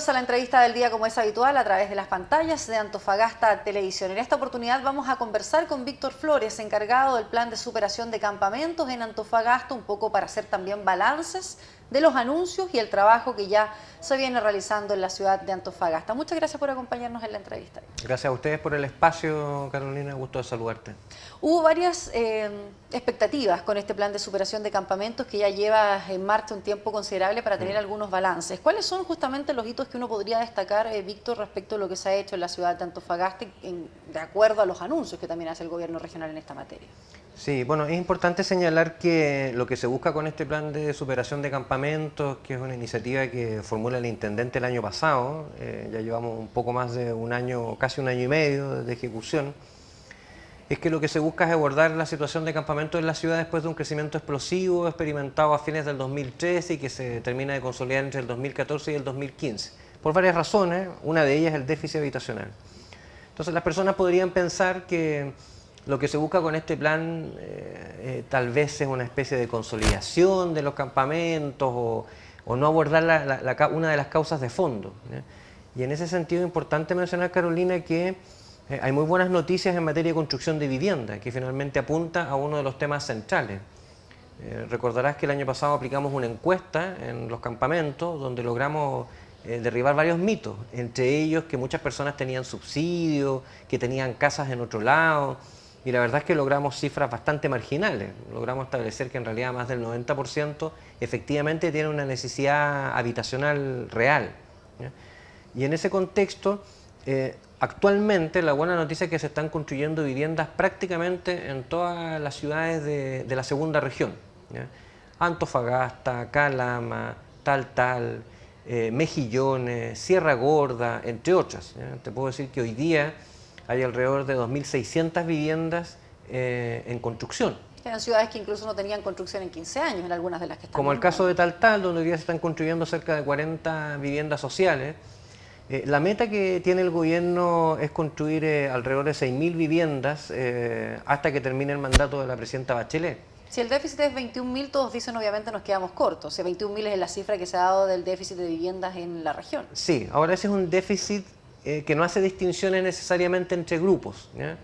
Bienvenidos a la entrevista del día, como es habitual, a través de las pantallas de Antofagasta Televisión. En esta oportunidad vamos a conversar con Víctor Flores, encargado del plan de superación de campamentos en Antofagasta, un poco para hacer también balances de los anuncios y el trabajo que ya se viene realizando en la ciudad de Antofagasta. Muchas gracias por acompañarnos en la entrevista. Gracias a ustedes por el espacio, Carolina, gusto de saludarte. Hubo varias expectativas con este plan de superación de campamentos que ya lleva en marcha un tiempo considerable para tener algunos balances. ¿Cuáles son justamente los hitos que uno podría destacar, Víctor, respecto a lo que se ha hecho en la ciudad de Antofagasta de acuerdo a los anuncios que también hace el gobierno regional en esta materia? Sí, bueno, es importante señalar que lo que se busca con este plan de superación de campamentos, que es una iniciativa que formula el intendente el año pasado, ya llevamos un poco más de un año, casi un año y medio de ejecución, es que lo que se busca es abordar la situación de campamentos en la ciudad después de un crecimiento explosivo experimentado a fines del 2013 y que se termina de consolidar entre el 2014 y el 2015, por varias razones, una de ellas es el déficit habitacional. Entonces las personas podrían pensar que lo que se busca con este plan tal vez es una especie de consolidación de los campamentos o no abordar una de las causas de fondo, ¿ya? Y en ese sentido es importante mencionar, Carolina, que hay muy buenas noticias en materia de construcción de vivienda, que finalmente apunta a uno de los temas centrales. Recordarás que el año pasado aplicamos una encuesta en los campamentos donde logramos derribar varios mitos, entre ellos que muchas personas tenían subsidios, que tenían casas en otro lado, y la verdad es que logramos cifras bastante marginales. Logramos establecer que en realidad más del 90% efectivamente tiene una necesidad habitacional real, ¿ya? Y en ese contexto, actualmente la buena noticia es que se están construyendo viviendas prácticamente en todas las ciudades de la segunda región, ¿ya? Antofagasta, Calama, Taltal, Mejillones, Sierra Gorda, entre otras, ¿ya? Te puedo decir que hoy día hay alrededor de 2.600 viviendas en construcción. Eran ciudades que incluso no tenían construcción en 15 años, en algunas de las que están. Como el caso de Taltal, donde hoy día se están construyendo cerca de 40 viviendas sociales. La meta que tiene el gobierno es construir alrededor de 6.000 viviendas hasta que termine el mandato de la presidenta Bachelet. Si el déficit es 21.000, todos dicen obviamente nos quedamos cortos. O sea, 21.000 es la cifra que se ha dado del déficit de viviendas en la región. Sí, ahora ese es un déficit que no hace distinciones necesariamente entre grupos, ¿ya?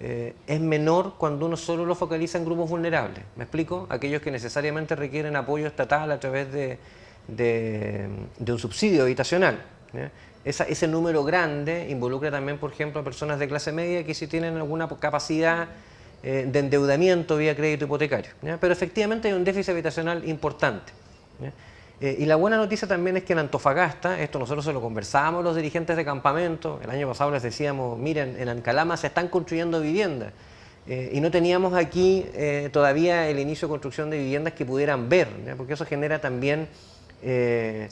Es menor cuando uno solo lo focaliza en grupos vulnerables. ¿Me explico? Aquellos que necesariamente requieren apoyo estatal a través de un subsidio habitacional, ¿ya? Ese número grande involucra también, por ejemplo, a personas de clase media que sí tienen alguna capacidad de endeudamiento vía crédito hipotecario, ¿ya? Pero efectivamente hay un déficit habitacional importante, ¿ya? Y la buena noticia también es que en Antofagasta, esto nosotros se lo conversábamos los dirigentes de campamento, el año pasado les decíamos, miren, en Ancalama se están construyendo viviendas, y no teníamos aquí todavía el inicio de construcción de viviendas que pudieran ver, ¿ya? Porque eso genera también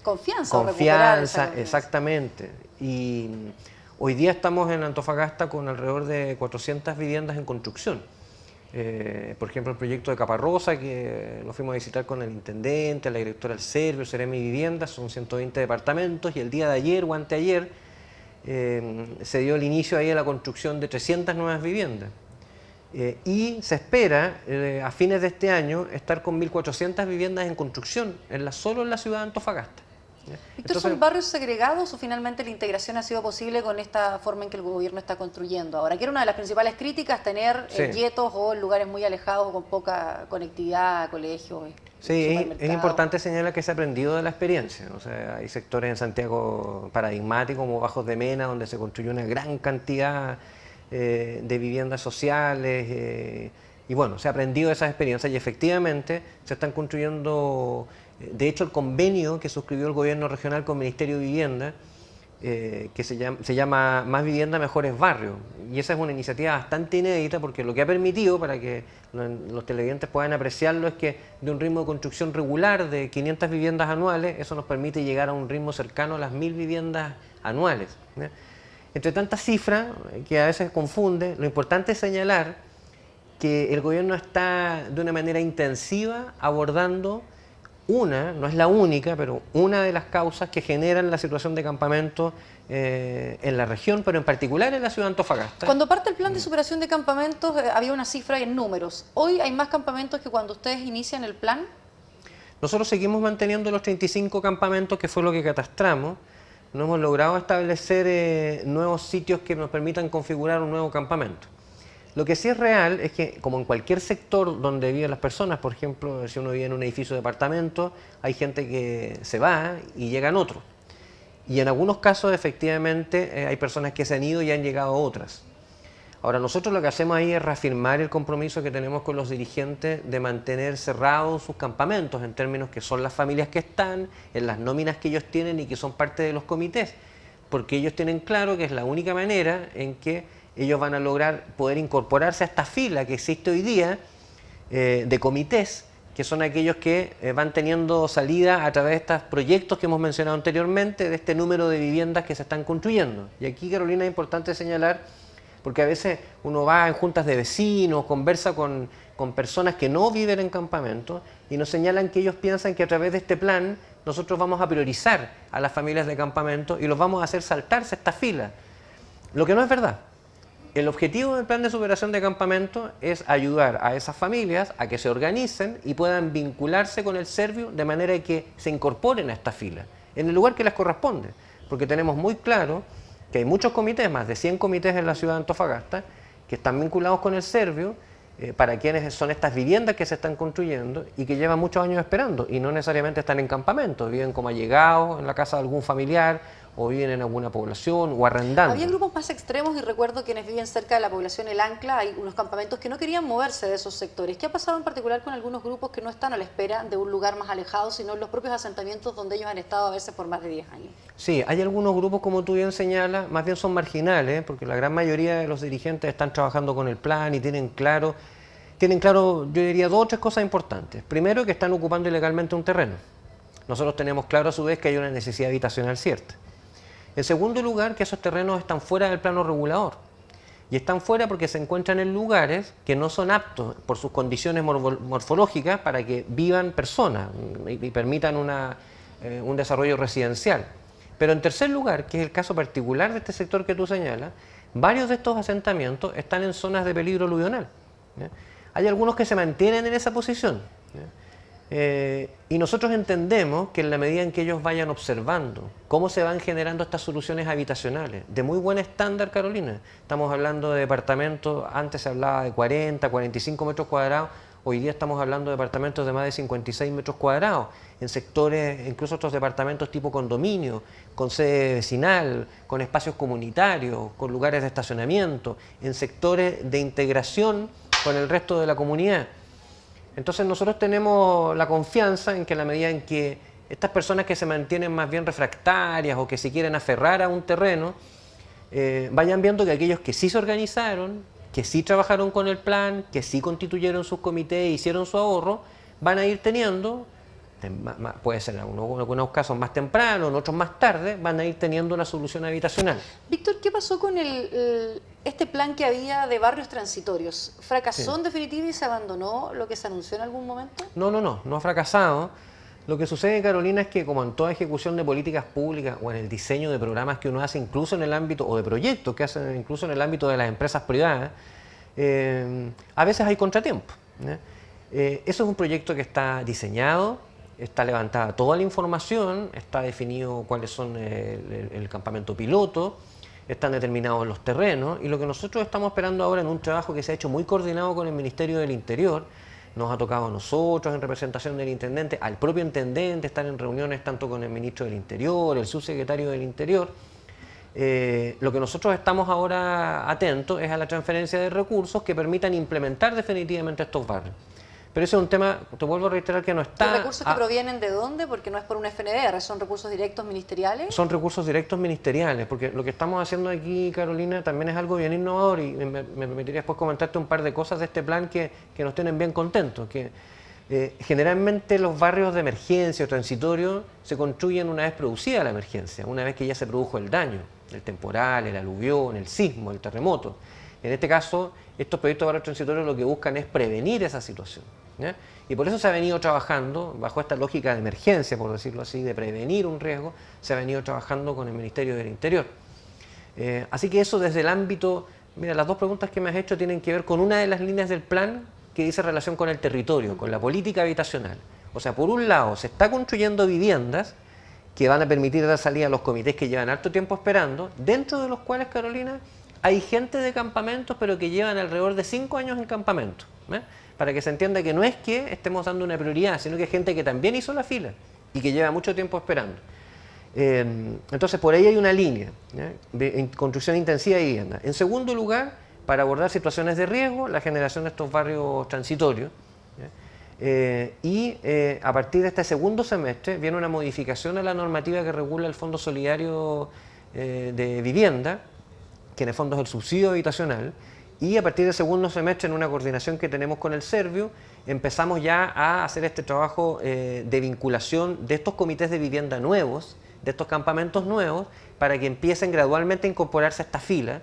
confianza, exactamente. Y hoy día estamos en Antofagasta con alrededor de 400 viviendas en construcción. Por ejemplo, el proyecto de Caparrosa, que lo fuimos a visitar con el intendente, la directora del Servio, Seremi Viviendas, son 120 departamentos, y el día de ayer o anteayer se dio el inicio ahí a la construcción de 300 nuevas viviendas. Y se espera a fines de este año estar con 1.400 viviendas en construcción, solo en la ciudad de Antofagasta. Víctor, ¿son barrios segregados o finalmente la integración ha sido posible con esta forma en que el gobierno está construyendo ahora? Que era una de las principales críticas, tener guetos o lugares muy alejados o con poca conectividad, colegios. Sí, es importante señalar que se ha aprendido de la experiencia. O sea, hay sectores en Santiago paradigmáticos como Bajos de Mena, donde se construyó una gran cantidad de viviendas sociales, y bueno, se ha aprendido de esas experiencias y efectivamente se están construyendo. De hecho, el convenio que suscribió el gobierno regional con el Ministerio de Vivienda, que se llama Más Vivienda, Mejores Barrios, y esa es una iniciativa bastante inédita porque lo que ha permitido, para que los televidentes puedan apreciarlo, es que de un ritmo de construcción regular de 500 viviendas anuales, eso nos permite llegar a un ritmo cercano a las 1.000 viviendas anuales, ¿ya? Entre tantas cifras que a veces confunde, lo importante es señalar que el gobierno está de una manera intensiva abordando no es la única, pero una de las causas que generan la situación de campamentos en la región, pero en particular en la ciudad de Antofagasta. Cuando parte el plan de superación de campamentos había una cifra en números. ¿Hoy hay más campamentos que cuando ustedes inician el plan? Nosotros seguimos manteniendo los 35 campamentos, que fue lo que catastramos, no hemos logrado establecer nuevos sitios que nos permitan configurar un nuevo campamento. Lo que sí es real es que, como en cualquier sector donde viven las personas, por ejemplo, si uno vive en un edificio de departamento, hay gente que se va y llegan otros. Y en algunos casos, efectivamente, hay personas que se han ido y han llegado otras. Ahora, nosotros lo que hacemos ahí es reafirmar el compromiso que tenemos con los dirigentes de mantener cerrados sus campamentos, en términos que son las familias que están, en las nóminas que ellos tienen y que son parte de los comités, porque ellos tienen claro que es la única manera en que ellos van a lograr poder incorporarse a esta fila que existe hoy día de comités, que son aquellos que van teniendo salida a través de estos proyectos que hemos mencionado anteriormente, de este número de viviendas que se están construyendo. Y aquí, Carolina, es importante señalar, porque a veces uno va en juntas de vecinos, conversa con personas que no viven en campamentos y nos señalan que ellos piensan que a través de este plan nosotros vamos a priorizar a las familias de campamento y los vamos a hacer saltarse esta fila. Lo que no es verdad. El objetivo del plan de superación de campamento es ayudar a esas familias a que se organicen y puedan vincularse con el Servio de manera que se incorporen a esta fila, en el lugar que les corresponde, porque tenemos muy claro que hay muchos comités, más de 100 comités en la ciudad de Antofagasta, que están vinculados con el Servio, para quienes son estas viviendas que se están construyendo y que llevan muchos años esperando y no necesariamente están en campamento, viven como allegados en la casa de algún familiar o viven en alguna población o arrendando. Había grupos más extremos y recuerdo quienes viven cerca de la población El Ancla, hay unos campamentos que no querían moverse de esos sectores. ¿Qué ha pasado en particular con algunos grupos que no están a la espera de un lugar más alejado, sino en los propios asentamientos donde ellos han estado a veces por más de 10 años? Sí, hay algunos grupos, como tú bien señalas, más bien son marginales, porque la gran mayoría de los dirigentes están trabajando con el plan y tienen claro, yo diría, 2 o 3 cosas importantes. Primero, que están ocupando ilegalmente un terreno. Nosotros tenemos claro a su vez que hay una necesidad habitacional cierta. En segundo lugar, que esos terrenos están fuera del plano regulador. Y están fuera porque se encuentran en lugares que no son aptos por sus condiciones morfológicas para que vivan personas y permitan un desarrollo residencial. Pero en tercer lugar, que es el caso particular de este sector que tú señalas, varios de estos asentamientos están en zonas de peligro aluvional. Hay algunos que se mantienen en esa posición. Y nosotros entendemos que en la medida en que ellos vayan observando cómo se van generando estas soluciones habitacionales, de muy buen estándar, Carolina, estamos hablando de departamentos, antes se hablaba de 40, 45 metros cuadrados, hoy día estamos hablando de departamentos de más de 56 metros cuadrados, en sectores, incluso otros departamentos tipo condominio, con sede vecinal, con espacios comunitarios, con lugares de estacionamiento, en sectores de integración con el resto de la comunidad. Entonces nosotros tenemos la confianza en que en la medida en que estas personas que se mantienen más bien refractarias o que se quieren aferrar a un terreno, vayan viendo que aquellos que sí se organizaron, que sí trabajaron con el plan, que sí constituyeron sus comités e hicieron su ahorro, van a ir teniendo, puede ser en algunos casos más temprano, en otros más tarde, van a ir teniendo una solución habitacional. Víctor, ¿qué pasó con este plan que había de barrios transitorios? ¿Fracasó en definitiva y se abandonó lo que se anunció en algún momento? No ha fracasado. Lo que sucede, Carolina, es que como en toda ejecución de políticas públicas o en el diseño de programas que uno hace incluso en el ámbito, o de proyectos que hacen incluso en el ámbito de las empresas privadas, a veces hay contratiempos. Eso es un proyecto que está diseñado, está levantada toda la información, está definido cuáles son el campamento piloto, están determinados los terrenos, y lo que nosotros estamos esperando ahora en un trabajo que se ha hecho muy coordinado con el Ministerio del Interior, nos ha tocado a nosotros en representación del intendente, al propio intendente, estar en reuniones tanto con el ministro del Interior, el subsecretario del Interior. Lo que nosotros estamos ahora atentos es a la transferencia de recursos que permitan implementar definitivamente estos barrios. Pero ese es un tema, te vuelvo a reiterar, que no está... ¿Los recursos que provienen de dónde? Porque no es por un FNDR, ¿son recursos directos ministeriales? Son recursos directos ministeriales, porque lo que estamos haciendo aquí, Carolina, también es algo bien innovador, y me permitiría después comentarte un par de cosas de este plan que nos tienen bien contentos. Que generalmente los barrios de emergencia o transitorios se construyen una vez producida la emergencia, una vez que ya se produjo el daño, el temporal, el aluvión, el sismo, el terremoto. En este caso, estos proyectos de barrios transitorios lo que buscan es prevenir esa situación, ¿ya? Y por eso se ha venido trabajando, bajo esta lógica de emergencia, por decirlo así, de prevenir un riesgo, se ha venido trabajando con el Ministerio del Interior. Así que eso desde el ámbito, mira, las 2 preguntas que me has hecho tienen que ver con una de las líneas del plan que dice relación con el territorio, con la política habitacional. O sea, por un lado se está construyendo viviendas que van a permitir dar salida a los comités que llevan harto tiempo esperando, dentro de los cuales, Carolina, hay gente de campamentos, pero que llevan alrededor de 5 años en campamento, para que se entienda que no es que estemos dando una prioridad, sino que hay gente que también hizo la fila y que lleva mucho tiempo esperando. Entonces, por ahí hay una línea de construcción intensiva de vivienda. En segundo lugar, para abordar situaciones de riesgo, la generación de estos barrios transitorios. A partir de este segundo semestre viene una modificación a la normativa que regula el Fondo Solidario de Vivienda, que en el fondo es el subsidio habitacional, y a partir del segundo semestre, en una coordinación que tenemos con el Servio, empezamos ya a hacer este trabajo de vinculación de estos comités de vivienda nuevos, de estos campamentos nuevos, para que empiecen gradualmente a incorporarse a esta fila,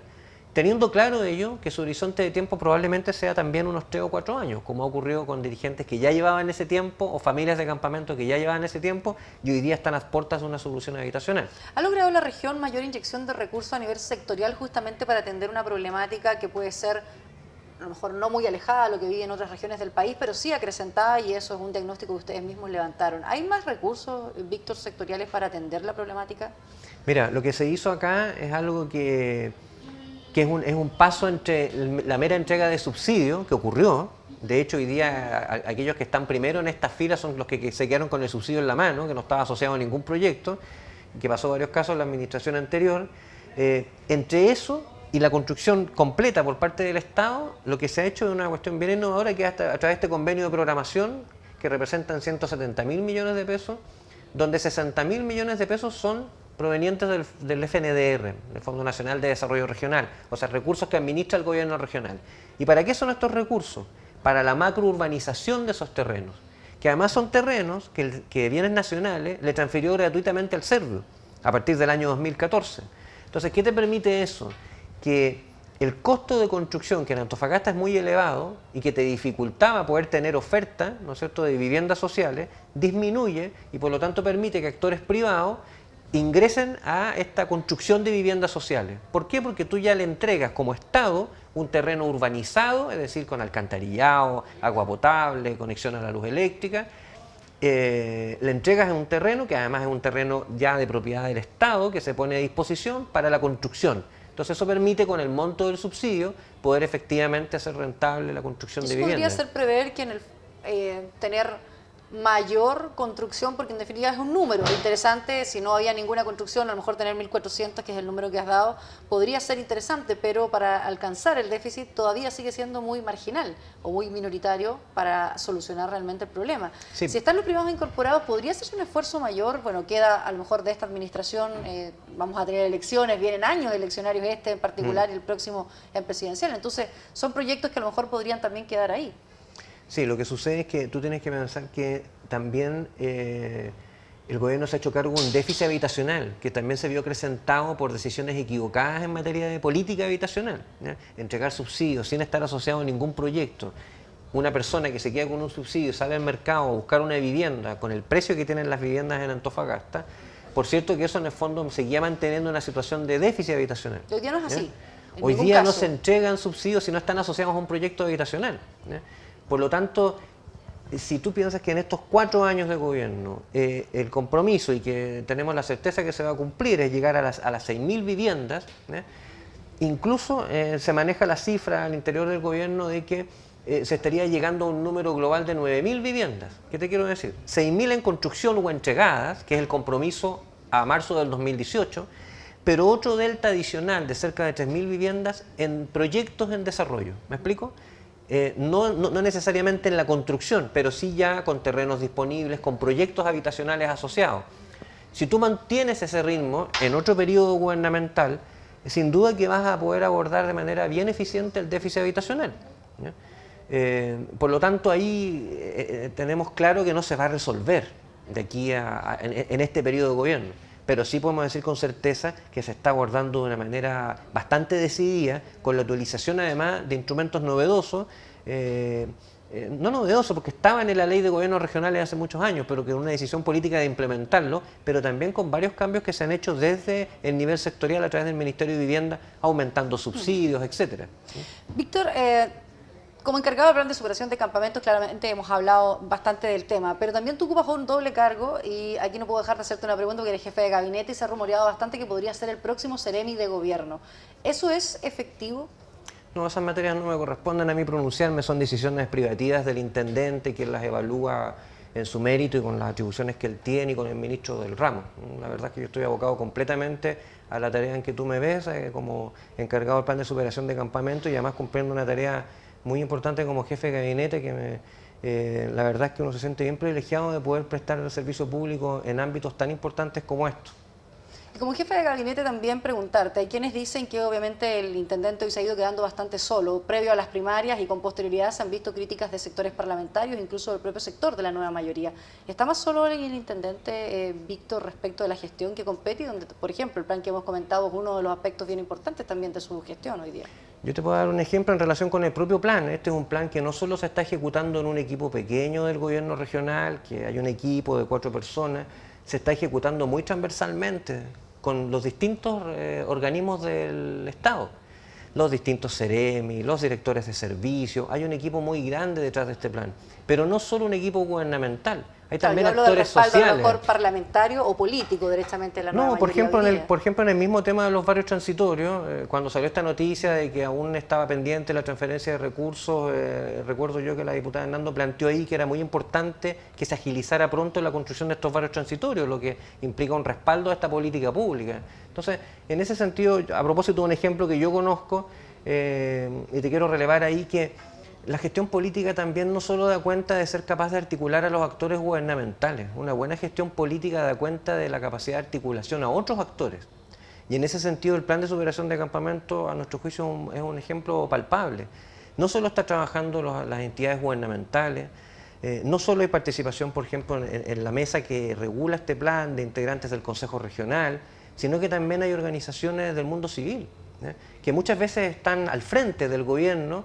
teniendo claro ello que su horizonte de tiempo probablemente sea también unos 3 o 4 años, como ha ocurrido con dirigentes que ya llevaban ese tiempo o familias de campamento que ya llevaban ese tiempo y hoy día están a las puertas de una solución habitacional. ¿Ha logrado la región mayor inyección de recursos a nivel sectorial justamente para atender una problemática que puede ser a lo mejor no muy alejada de lo que vive en otras regiones del país, pero sí acrecentada, y eso es un diagnóstico que ustedes mismos levantaron? ¿Hay más recursos, Víctor, sectoriales para atender la problemática? Mira, lo que se hizo acá es algo que es un paso entre la mera entrega de subsidio que ocurrió. De hecho, hoy día aquellos que están primero en estas filas son los que se quedaron con el subsidio en la mano, que no estaba asociado a ningún proyecto, que pasó varios casos en la administración anterior. Entre eso y la construcción completa por parte del Estado, lo que se ha hecho es una cuestión bien innovadora, que es a través de este convenio de programación, que representan 170.000 millones de pesos, donde 60.000 millones de pesos son provenientes del FNDR, del Fondo Nacional de Desarrollo Regional, o sea, recursos que administra el gobierno regional. ¿Y para qué son estos recursos? Para la macrourbanización de esos terrenos, que además son terrenos que Bienes Nacionales le transfirió gratuitamente al Servio a partir del año 2014. Entonces, ¿qué te permite eso? Que el costo de construcción, que en Antofagasta es muy elevado y que te dificultaba poder tener oferta, ¿no es cierto?, de viviendas sociales, disminuye y por lo tanto permite que actores privados ingresen a esta construcción de viviendas sociales. ¿Por qué? Porque tú ya le entregas como Estado un terreno urbanizado, es decir, con alcantarillado, agua potable, conexión a la luz eléctrica. Le entregas un terreno que además es un terreno ya de propiedad del Estado que se pone a disposición para la construcción. Entonces eso permite, con el monto del subsidio, poder efectivamente hacer rentable la construcción de viviendas. ¿Eso podría ser prever que en el tener mayor construcción, porque en definitiva es un número interesante? Si no había ninguna construcción, a lo mejor tener 1.400, que es el número que has dado, podría ser interesante, pero para alcanzar el déficit todavía sigue siendo muy marginal o muy minoritario para solucionar realmente el problema. Sí. Si están los privados incorporados, ¿podría hacerse un esfuerzo mayor? Bueno, queda a lo mejor de esta administración, vamos a tener elecciones, vienen años eleccionarios en particular y el próximo en presidencial, entonces son proyectos que a lo mejor podrían también quedar ahí. Sí, lo que sucede es que tú tienes que pensar que también el gobierno se ha hecho cargo de un déficit habitacional, que también se vio acrecentado por decisiones equivocadas en materia de política habitacional, ¿ya? Entregar subsidios sin estar asociado a ningún proyecto. Una persona que se queda con un subsidio, sale al mercado a buscar una vivienda con el precio que tienen las viviendas en Antofagasta, por cierto que eso en el fondo seguía manteniendo una situación de déficit habitacional. Hoy día no es así. Hoy día no se entregan subsidios si no están asociados a un proyecto habitacional, ¿ya? Por lo tanto, si tú piensas que en estos 4 años de gobierno el compromiso, y que tenemos la certeza que se va a cumplir, es llegar a las 6.000 viviendas, incluso se maneja la cifra al interior del gobierno de que se estaría llegando a un número global de 9.000 viviendas. ¿Qué te quiero decir? 6.000 en construcción o entregadas, que es el compromiso a marzo del 2018, pero otro delta adicional de cerca de 3.000 viviendas en proyectos en desarrollo. ¿Me explico? No necesariamente en la construcción, pero sí ya con terrenos disponibles, con proyectos habitacionales asociados. Si tú mantienes ese ritmo en otro periodo gubernamental, sin duda que vas a poder abordar de manera bien eficiente el déficit habitacional, ¿ya? Por lo tanto, ahí tenemos claro que no se va a resolver de aquí en este periodo de gobierno, pero sí podemos decir con certeza que se está abordando de una manera bastante decidida, con la utilización además de instrumentos novedosos, no novedosos porque estaban en la ley de gobiernos regionales hace muchos años, pero que es una decisión política de implementarlo, pero también con varios cambios que se han hecho desde el nivel sectorial a través del Ministerio de Vivienda, aumentando subsidios, etcétera. Víctor, Como encargado del plan de superación de campamentos, claramente hemos hablado bastante del tema, pero también tú ocupas un doble cargo y aquí no puedo dejar de hacerte una pregunta porque eres jefe de gabinete y se ha rumoreado bastante que podría ser el próximo Seremi de gobierno. ¿Eso es efectivo? No, esas materias no me corresponden a mí pronunciarme, son decisiones privativas del intendente, quien las evalúa en su mérito y con las atribuciones que él tiene y con el ministro del ramo. La verdad es que yo estoy abocado completamente a la tarea en que tú me ves, como encargado del plan de superación de campamento y además cumpliendo una tarea muy importante como jefe de gabinete la verdad es que uno se siente bien privilegiado de poder prestar el servicio público en ámbitos tan importantes como estos. Y como jefe de gabinete también preguntarte, hay quienes dicen que obviamente el intendente hoy se ha ido quedando bastante solo, previo a las primarias y con posterioridad se han visto críticas de sectores parlamentarios, incluso del propio sector de la nueva mayoría. ¿Está más solo el intendente Víctor respecto de la gestión que compete y donde, por ejemplo, el plan que hemos comentado es uno de los aspectos bien importantes también de su gestión hoy día? Yo te puedo dar un ejemplo en relación con el propio plan. Este es un plan que no solo se está ejecutando en un equipo pequeño del gobierno regional, que hay un equipo de 4 personas, se está ejecutando muy transversalmente con los distintos organismos del Estado, los distintos Seremi, los directores de servicios. Hay un equipo muy grande detrás de este plan, pero no solo un equipo gubernamental, hay también actores sociales. A lo mejor parlamentario o político directamente de la nueva mayoría. No, por ejemplo, en el mismo tema de los barrios transitorios, cuando salió esta noticia de que aún estaba pendiente la transferencia de recursos, recuerdo yo que la diputada Hernando planteó ahí que era muy importante que se agilizara pronto la construcción de estos barrios transitorios, lo que implica un respaldo a esta política pública. Entonces, en ese sentido, a propósito de un ejemplo que yo conozco, y te quiero relevar ahí que la gestión política también no solo da cuenta de ser capaz de articular a los actores gubernamentales, una buena gestión política da cuenta de la capacidad de articulación a otros actores. Y en ese sentido el plan de superación de campamento, a nuestro juicio, es un ejemplo palpable. No solo está trabajando las entidades gubernamentales, no solo hay participación, por ejemplo, en la mesa que regula este plan de integrantes del Consejo Regional, sino que también hay organizaciones del mundo civil, que muchas veces están al frente del gobierno,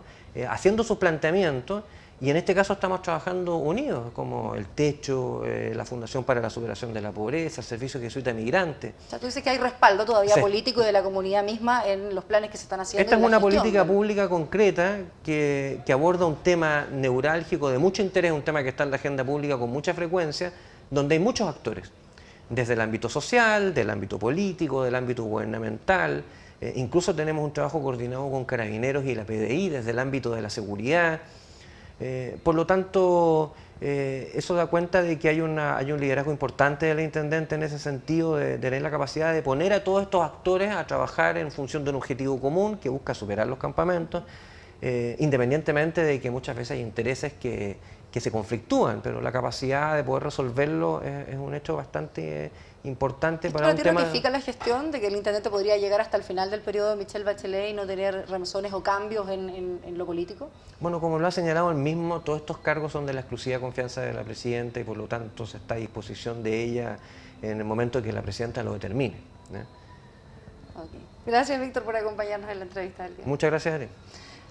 haciendo sus planteamientos, y en este caso estamos trabajando unidos, como el Techo, la Fundación para la Superación de la Pobreza, el Servicio Jesuita Migrante. O sea, tú dices que hay respaldo todavía político y de la comunidad misma en los planes que se están haciendo. Esta es una política pública concreta que aborda un tema neurálgico de mucho interés, un tema que está en la agenda pública con mucha frecuencia, donde hay muchos actores, desde el ámbito social, del ámbito político, del ámbito gubernamental. Incluso tenemos un trabajo coordinado con Carabineros y la PDI desde el ámbito de la seguridad. Por lo tanto, eso da cuenta de que hay un liderazgo importante del intendente en ese sentido, de tener la capacidad de poner a todos estos actores a trabajar en función de un objetivo común que busca superar los campamentos, independientemente de que muchas veces hay intereses que se conflictúan, pero la capacidad de poder resolverlo es un hecho bastante importante para un tema. ¿Pero ratifica la gestión de que el intendente podría llegar hasta el final del periodo de Michelle Bachelet y no tener remesones o cambios en lo político? Bueno, como lo ha señalado él mismo, todos estos cargos son de la exclusiva confianza de la presidenta y por lo tanto se está a disposición de ella en el momento que la presidenta lo determine. Okay. Gracias, Víctor, por acompañarnos en la entrevista del día. Muchas gracias, Ari.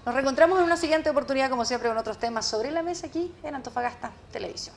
Nos reencontramos en una siguiente oportunidad, como siempre, con otros temas sobre la mesa aquí en Antofagasta Televisión.